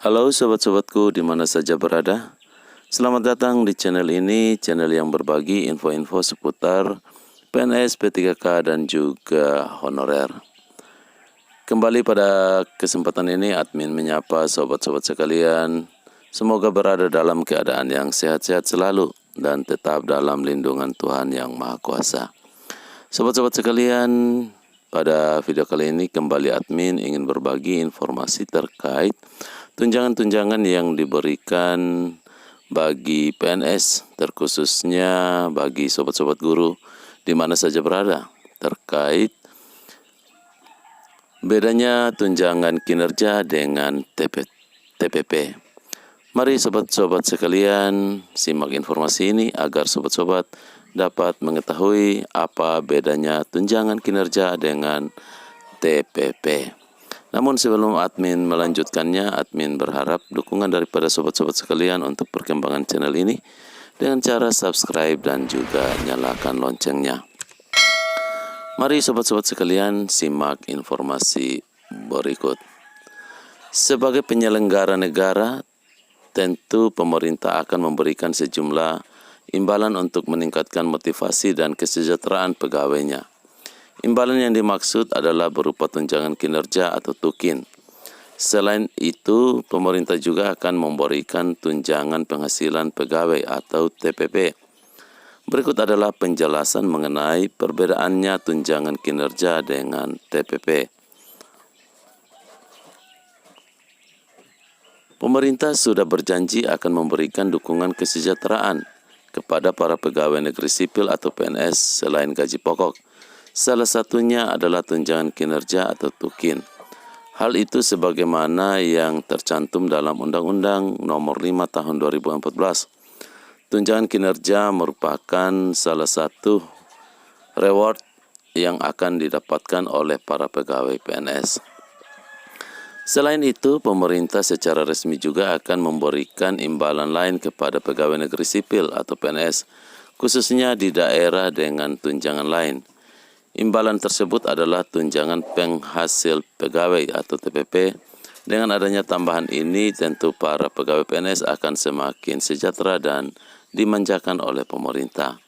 Halo sobat-sobatku di mana saja berada. Selamat datang di channel ini, channel yang berbagi info-info seputar PNS, P3K dan juga honorer. Kembali pada kesempatan ini admin menyapa sobat-sobat sekalian. Semoga berada dalam keadaan yang sehat-sehat selalu dan tetap dalam lindungan Tuhan yang Maha Kuasa. Sobat-sobat sekalian, pada video kali ini kembali admin ingin berbagi informasi terkait tunjangan-tunjangan yang diberikan bagi PNS, terkhususnya bagi sobat-sobat guru di mana saja berada, terkait bedanya tunjangan kinerja dengan TPP. Mari sobat-sobat sekalian simak informasi ini agar sobat-sobat dapat mengetahui apa bedanya tunjangan kinerja dengan TPP. Namun sebelum admin melanjutkannya, admin berharap dukungan daripada sobat-sobat sekalian untuk perkembangan channel ini dengan cara subscribe dan juga nyalakan loncengnya. Mari sobat-sobat sekalian simak informasi berikut. Sebagai penyelenggara negara, tentu pemerintah akan memberikan sejumlah imbalan untuk meningkatkan motivasi dan kesejahteraan pegawainya. Imbalan yang dimaksud adalah berupa tunjangan kinerja atau tukin. Selain itu, pemerintah juga akan memberikan tunjangan penghasilan pegawai atau TPP. Berikut adalah penjelasan mengenai perbedaannya tunjangan kinerja dengan TPP. Pemerintah sudah berjanji akan memberikan dukungan kesejahteraan kepada para pegawai negeri sipil atau PNS selain gaji pokok. Salah satunya adalah tunjangan kinerja atau tukin. Hal itu sebagaimana yang tercantum dalam Undang-Undang Nomor 5 Tahun 2014. Tunjangan kinerja merupakan salah satu reward yang akan didapatkan oleh para pegawai PNS. Selain itu, pemerintah secara resmi juga akan memberikan imbalan lain kepada pegawai negeri sipil atau PNS, khususnya di daerah dengan tunjangan lain. Imbalan tersebut adalah tunjangan penghasil pegawai atau TPP. Dengan adanya tambahan ini, tentu para pegawai PNS akan semakin sejahtera dan dimanjakan oleh pemerintah.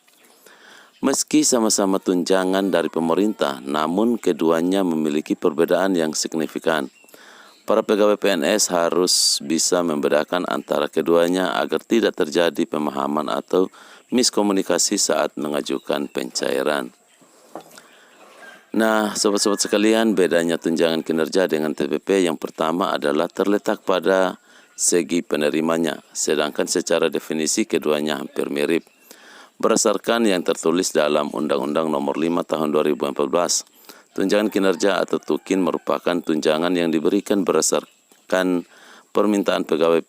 Meski sama-sama tunjangan dari pemerintah, namun keduanya memiliki perbedaan yang signifikan. Para pegawai PNS harus bisa membedakan antara keduanya agar tidak terjadi pemahaman atau miskomunikasi saat mengajukan pencairan. Nah, sobat-sobat sekalian, bedanya tunjangan kinerja dengan TPP yang pertama adalah terletak pada segi penerimanya, sedangkan secara definisi keduanya hampir mirip. Berdasarkan yang tertulis dalam Undang-Undang Nomor 5 Tahun 2014, tunjangan kinerja atau tukin merupakan tunjangan yang diberikan berdasarkan permintaan pegawai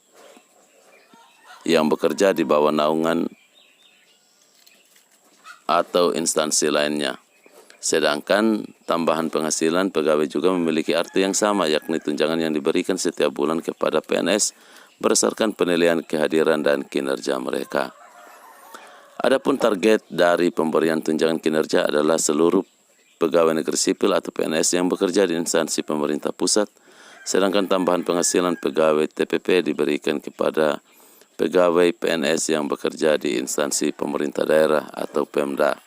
yang bekerja di bawah naungan atau instansi lainnya. Sedangkan tambahan penghasilan pegawai juga memiliki arti yang sama, yakni tunjangan yang diberikan setiap bulan kepada PNS berdasarkan penilaian kehadiran dan kinerja mereka. Adapun target dari pemberian tunjangan kinerja adalah seluruh pegawai negeri sipil atau PNS yang bekerja di instansi pemerintah pusat, sedangkan tambahan penghasilan pegawai TPP diberikan kepada pegawai PNS yang bekerja di instansi pemerintah daerah atau Pemda.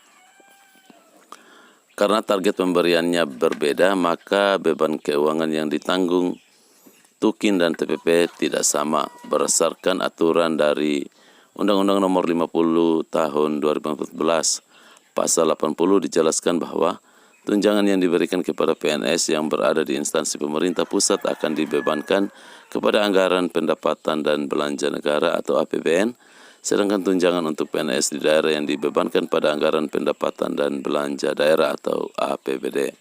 Karena target pemberiannya berbeda, maka beban keuangan yang ditanggung tukin dan TPP tidak sama. Berdasarkan aturan dari Undang-Undang Nomor 50 Tahun 2014, Pasal 80 dijelaskan bahwa tunjangan yang diberikan kepada PNS yang berada di instansi pemerintah pusat akan dibebankan kepada anggaran pendapatan dan belanja negara atau APBN, sedangkan tunjangan untuk PNS di daerah yang dibebankan pada anggaran pendapatan dan belanja daerah atau APBD.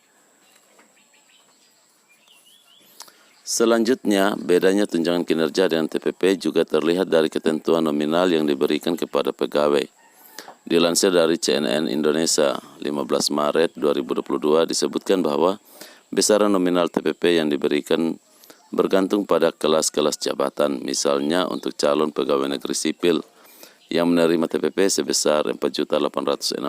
Selanjutnya, bedanya tunjangan kinerja dengan TPP juga terlihat dari ketentuan nominal yang diberikan kepada pegawai. Dilansir dari CNN Indonesia 15 Maret 2022 disebutkan bahwa besaran nominal TPP yang diberikan bergantung pada kelas-kelas jabatan. Misalnya untuk calon pegawai negeri sipil yang menerima TPP sebesar 4.860.000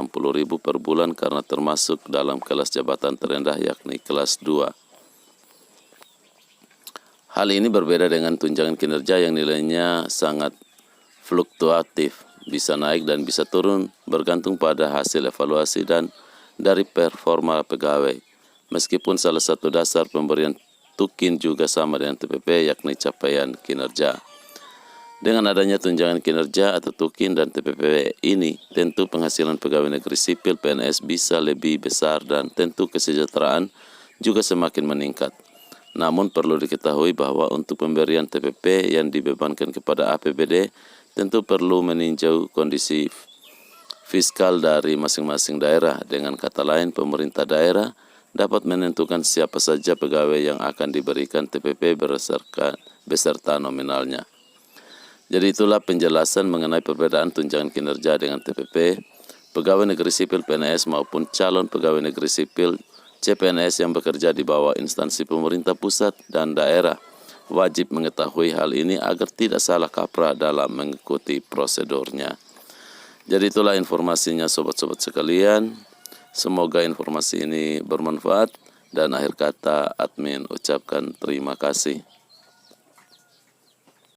per bulan karena termasuk dalam kelas jabatan terendah yakni kelas 2. Hal ini berbeda dengan tunjangan kinerja yang nilainya sangat fluktuatif, bisa naik dan bisa turun bergantung pada hasil evaluasi dan dari performa pegawai. Meskipun salah satu dasar pemberian tukin juga sama dengan TPP, yakni capaian kinerja. Dengan adanya tunjangan kinerja atau tukin dan TPP ini, tentu penghasilan pegawai negeri sipil PNS bisa lebih besar dan tentu kesejahteraan juga semakin meningkat. Namun perlu diketahui bahwa untuk pemberian TPP yang dibebankan kepada APBD tentu perlu meninjau kondisi fiskal dari masing-masing daerah. Dengan kata lain, pemerintah daerah dapat menentukan siapa saja pegawai yang akan diberikan TPP beserta nominalnya. Jadi itulah penjelasan mengenai perbedaan tunjangan kinerja dengan TPP. Pegawai negeri sipil PNS maupun calon pegawai negeri sipil CPNS yang bekerja di bawah instansi pemerintah pusat dan daerah wajib mengetahui hal ini agar tidak salah kaprah dalam mengikuti prosedurnya. Jadi itulah informasinya sobat-sobat sekalian. Semoga informasi ini bermanfaat dan akhir kata admin ucapkan terima kasih.